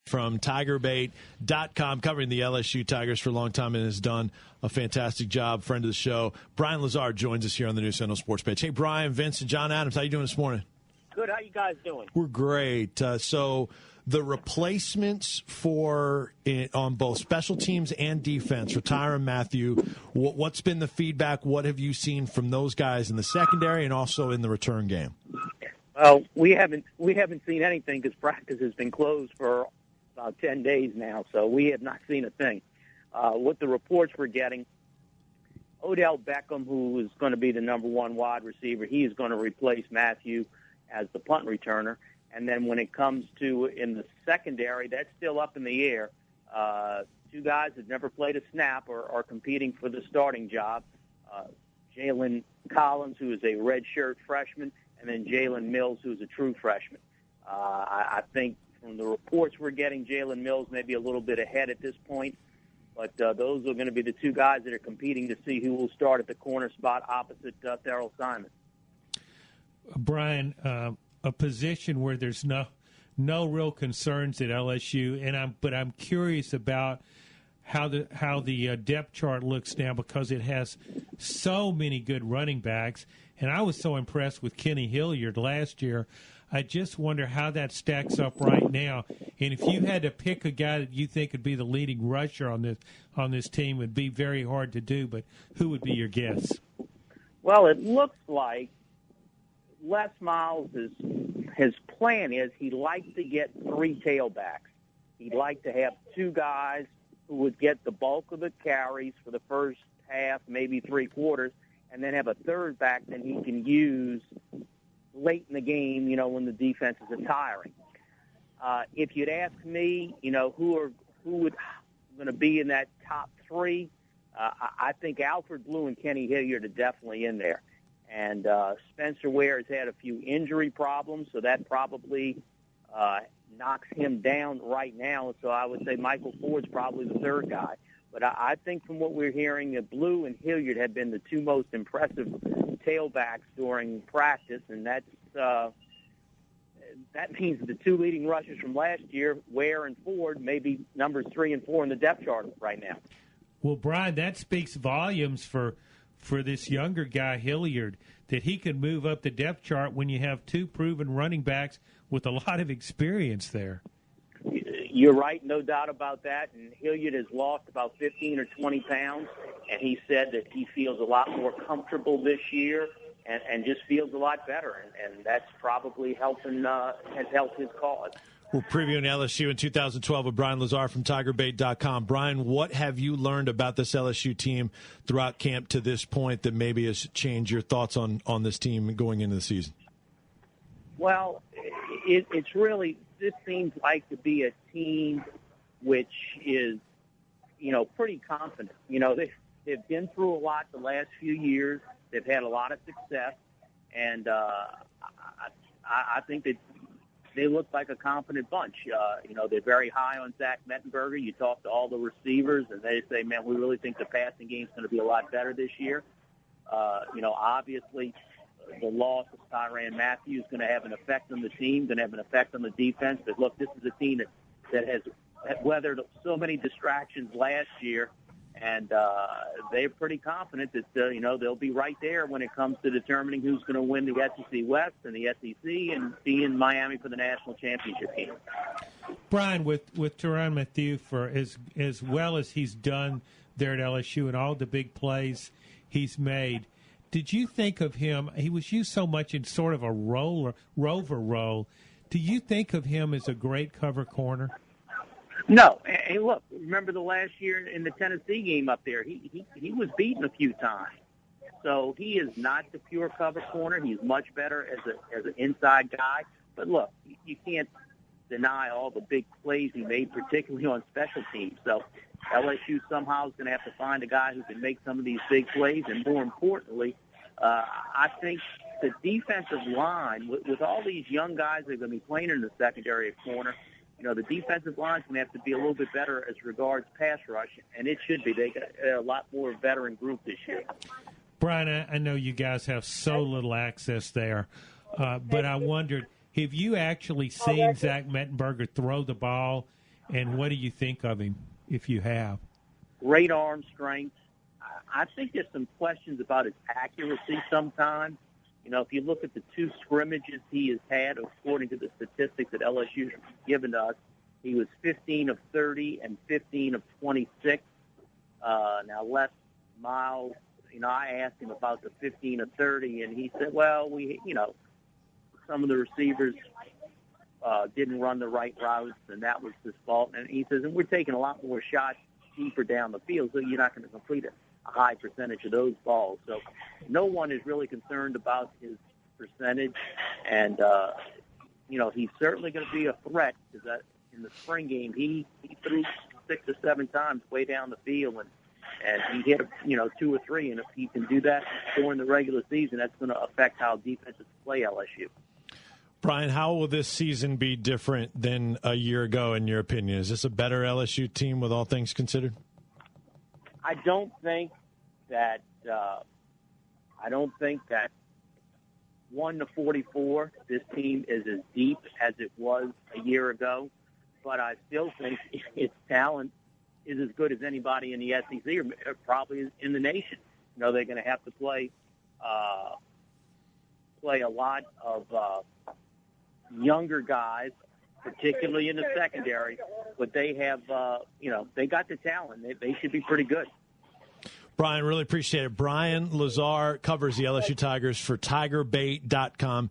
from TigerBait.com, covering the LSU Tigers for a long time and has done a fantastic job. Friend of the show, Bryan Lazare, joins us here on the News Central Sports Page. Hey, Brian, Vince, and John Adams, how you doing this morning? Good. How you guys doing? We're great. So the replacements on both special teams and defense for Tyrann Mathieu, what's been the feedback? What have you seen from those guys in the secondary and also in the return game? Well, we haven't seen anything because practice has been closed for about 10 days now, so we have not seen a thing. What the reports we're getting, Odell Beckham, who is going to be the number one wide receiver, he is going to replace Mathieu as the punt returner. And then when it comes to in the secondary, that's still up in the air. Two guys that never played a snap are competing for the starting job. Jalen Collins, who is a redshirt freshman, and then Jalen Mills, who's a true freshman. I think from the reports we're getting, Jalen Mills may be a little bit ahead at this point, but those are going to be the two guys that are competing to see who will start at the corner spot opposite Darrell Simon. Brian, a position where there's no real concerns at LSU, but I'm curious about how the depth chart looks now because it has so many good running backs, and I was so impressed with Kenny Hilliard last year. I just wonder how that stacks up right now. And if you had to pick a guy that you think would be the leading rusher on this team, it would be very hard to do. But who would be your guess? Well, it looks like Les Miles, his plan is he'd like to get three tailbacks. He'd like to have two guys who would get the bulk of the carries for the first half, maybe three quarters, and then have a third back that he can use late in the game, when the defenses are tiring. If you'd ask me, who would going to be in that top three, I think Alfred Blue and Kenny Hilliard are definitely in there. And Spencer Ware has had a few injury problems, so that probably knocks him down right now. So I would say Michael Ford's probably the third guy. But I think from what we're hearing, that Blue and Hilliard have been the two most impressive tailbacks during practice, and that means the two leading rushers from last year, Ware and Ford, may be numbers 3 and 4 in the depth chart right now. Well, Brian, that speaks volumes for this younger guy, Hilliard, that he can move up the depth chart when you have two proven running backs with a lot of experience there. You're right, no doubt about that. And Hilliard has lost about 15 or 20 pounds, and he said that he feels a lot more comfortable this year and just feels a lot better. And that's probably has helped his cause. We're previewing LSU in 2012 with Bryan Lazare from TigerBait.com. Brian, what have you learned about this LSU team throughout camp to this point that maybe has changed your thoughts on this team going into the season? Well, it's really – this seems like to be a team which is, pretty confident. They've been through a lot the last few years. They've had a lot of success, and I think that they look like a confident bunch. They're very high on Zach Mettenberger. You talk to all the receivers, and they say, man, we really think the passing game's going to be a lot better this year. Obviously, the loss of Tyrann Mathieu is going to have an effect on the team, going to have an effect on the defense. But, look, this is a team that has weathered so many distractions last year, and they're pretty confident that, they'll be right there when it comes to determining who's going to win the SEC West and the SEC and be in Miami for the national championship game. Brian, with Tyrann Mathieu, for as well as he's done there at LSU and all the big plays he's made, did you think of him? He was used so much in sort of a rover role. Do you think of him as a great cover corner? No. And look, remember the last year in the Tennessee game up there, he was beaten a few times. So he is not the pure cover corner. He's much better as an inside guy. But look, you can't deny all the big plays he made, particularly on special teams. So LSU somehow is going to have to find a guy who can make some of these big plays. And more importantly, I think the defensive line, with all these young guys that are going to be playing in the secondary at corner, the defensive line is going to have to be a little bit better as regards pass rush, and it should be. They got a lot more veteran group this year. Brian, I know you guys have so little access there, but I wondered, have you actually seen Zach Mettenberger throw the ball And what do you think of him, if you have? Great arm strength. I think there's some questions about his accuracy sometimes. You know, if you look at the 2 scrimmages he has had, according to the statistics that LSU's given to us, he was 15 of 30 and 15 of 26. Now, Les Miles, you know, I asked him about the 15 of 30, and he said, well, some of the receivers didn't run the right routes, and that was his fault. And he says, and we're taking a lot more shots deeper down the field, so you're not going to complete a high percentage of those balls. So no one is really concerned about his percentage. And, he's certainly going to be a threat because in the spring game, he threw 6 or 7 times way down the field, and he hit, 2 or 3. And if he can do that during the regular season, that's going to affect how defenses play LSU. Bryan, how will this season be different than a year ago, in your opinion? Is this a better LSU team with all things considered? I don't think that 1 to 44, this team is as deep as it was a year ago, but I still think its talent is as good as anybody in the SEC or probably in the nation. They're going to have to play a lot of younger guys, particularly in the secondary, but they have, they got the talent. They should be pretty good. Bryan, really appreciate it. Bryan Lazare covers the LSU Tigers for TigerBait.com.